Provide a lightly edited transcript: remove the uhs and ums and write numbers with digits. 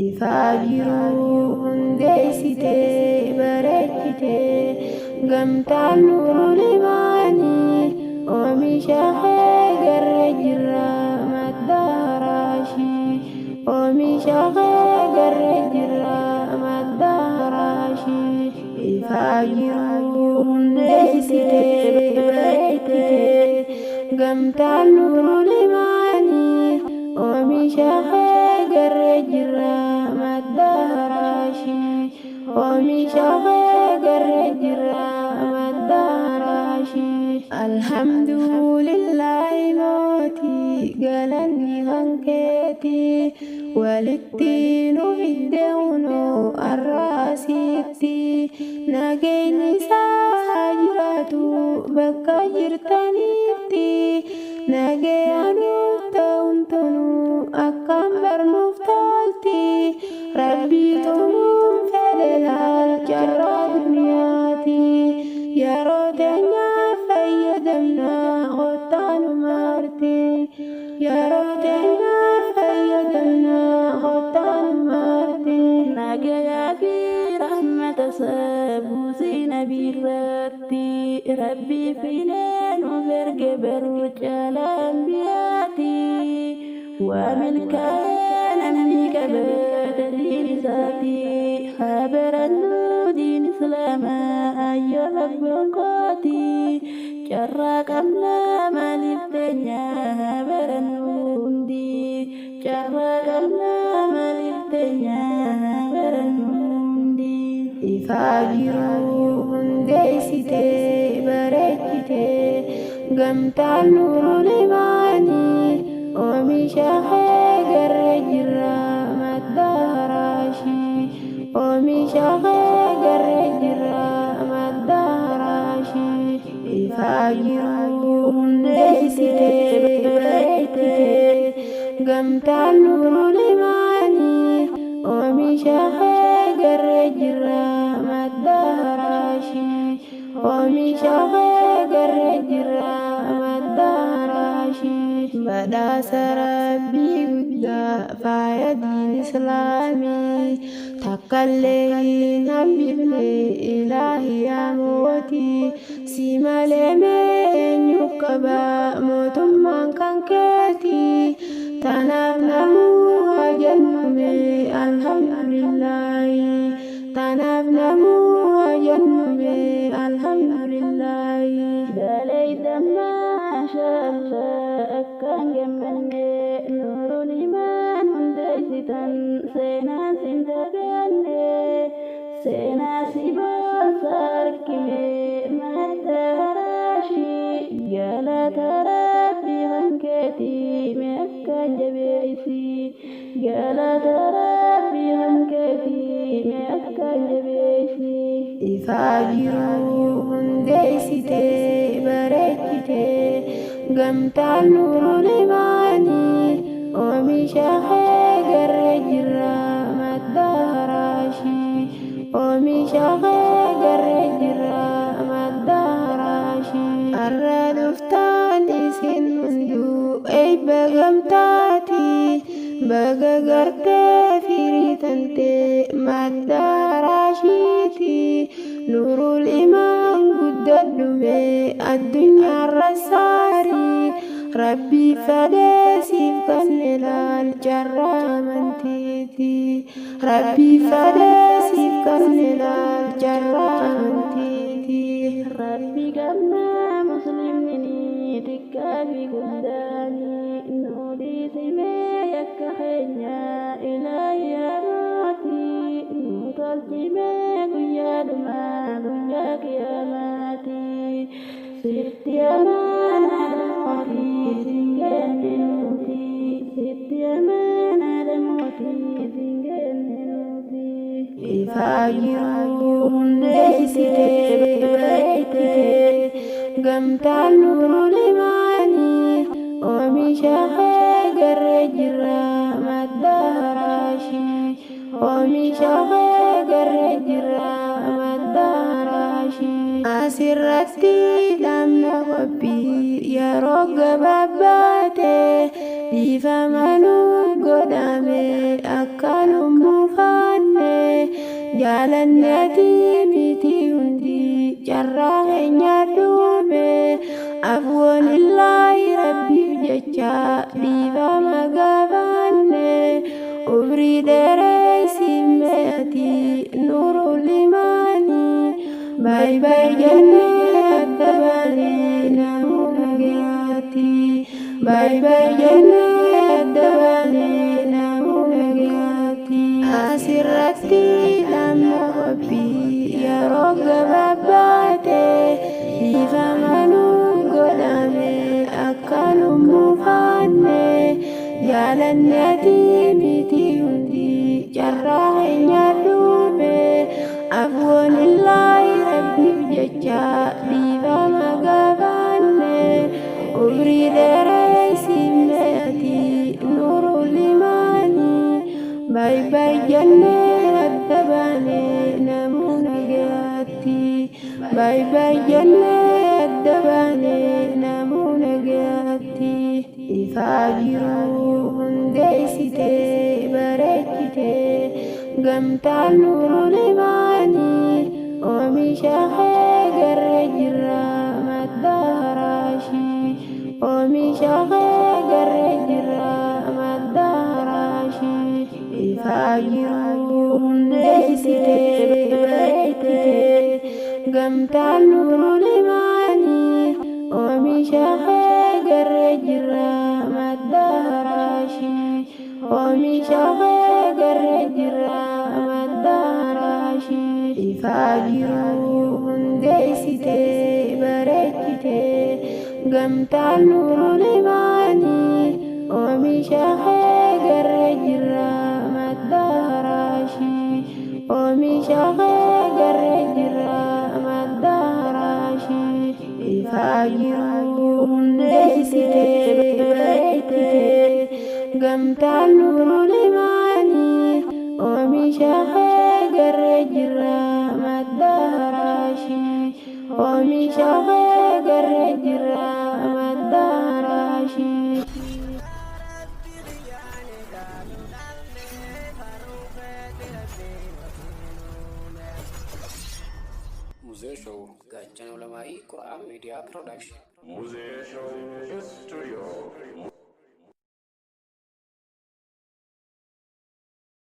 ifaajiru hundeessite bareechite gamtaan nulimaanii oomisha garra jirra maddaaraashii oomisha garra jirra maddaaraashii ifaajiru hundeessite bareechite gamtaan nulimaanii oomisha garra jirra maddaaraashii oomisha garra jirra maddaaraashii alhamdulillahi mootii galanni hankeeti walitti nu fidde hunoo arraasitti nageenyi isaa jiraatu bakka jirtanitti nageenyaanuuf ta'uun toluu akkam barnuuf tolti rabbii toluun fedhe laal carraa duniyaati yeroo teenyaaf fayyadamnaa kottaa nu maarte yeroo teenyaaf fayyadamnaa kottaa nu maarte nagayaa fi rahmata buusii nabii irratti rabbii fiinee nuuf erge baruu caalaa anbiyaati وملكا نملك بدين ذاتي خبرا دين إسلام أيها البركاتي جراك أملا مالفتنيا خبرا دي جراك أملا مالفتنيا خبرا دي ifaajiru hundeessite bareechite gamtaan nulimaanii oomisha garra jirra maddaaraashii oomisha garra jirra maddaaraashii ifaajiru hundeessite bareechite gamtaan nulimaanii oomisha garra jirra maddaaraashii oomisha garra jirra maddaaraashii badhaasa rabbii guddaa faaya diin islaamii takkallee hin hambifne ilaahi yaa mootii si malee eenyu qaba mootummaan kan keetii tanaaf namuu haa jennume alhamdulillaahi tanaaf namuu haa jennume alhamdulillaahi dalaytan maashaallah akkaan gammanne nuurul imaan hundeessitan seenaa sin dagaanne seenaa si boonsa harkime maddaaraashii galata rabbii hankeetii meekkaan jabeeysi galata rabbii hankeetii meekkaan jabeeysi ifaajiru hundeessite bareechite gamtaan nulimaanii oomisha garra jirra maddaaraashii oomisha garra jirra maddaaraashii har'a dhuftaan isin hunduu eebba gamtaati baga gartee firii tantee maddaaraashiiti nuurul imaan guddadhume addunyaarra saarii rabbii fedhee siif kanne laal carraa amantiiti rabbii fedhee siif kanne laal carraa amantiiti rabbii gamnaa muslimni xiqqaa fi guddaanii nuudii simee yakka keenyaa ilaahi yaa mootii nu tolchimee guyyaa dhumaa guyyaa qiyaamaatii sitti amaanaa mootii singenne nuutii sitti amaanaa mootii singenne nuutii ifaajiru hundeessite bareechite gamtaan nulimaanii oomisha garra jirra maddaaraashii oomisha garra jirra maddaaraashii asirratti dhamna qophii yeroo gabaabbaate dhiifama nu godhame akka lubbuu jaalannati miti hundi carraa keenya dhume afwanillahi rabbiif jecha dhiifama gaafanne umrii dheereysi meeti nurul imaani bay bay jennee adda baanee namuu nagayaatti bay bay jennee adda baanee namuu nagayaatti asirratti namni qophiin yeroo gabaabbaate dhiifama nuu godhame akka nu mufanne jaalannati miti hundi carraa keenya dhume afwanillahi rabbiif jecha dhiifama gaafanne umrii dheereysi meeti nurul imaani bay bay jennee adda baanee namuu nagayaatti bay bay jennee adda baanee namuu nagayaatti ifaa jiruu hundeessitee bareechitee gamtaan nurul imaani oomisha kee garre jirra madda haraashii oomisha kee garre jirra madda haraashii ifaa jiruu hundeessitee bareechitee gamtaan nurul imaani oomisha kee garre jirra madda haraashii oomisha kee garre jirra madda haraashii ifaa jiruu hundeessitee bareechitee gamtaan nurul imaani oomisha kee garre jirra madda haraashii oomisha kee garre jirra madda haraashii ifaa jiruu hundeessitee bareechitee gamtaan nurul imaani oomisha kee garre jirra madda haraashii oomisha kee garre jirra madda haraashii Muzee Show Gaachana Ulamaa'ii Qur'aan Miidiyaa Production. Muzee Show Studio.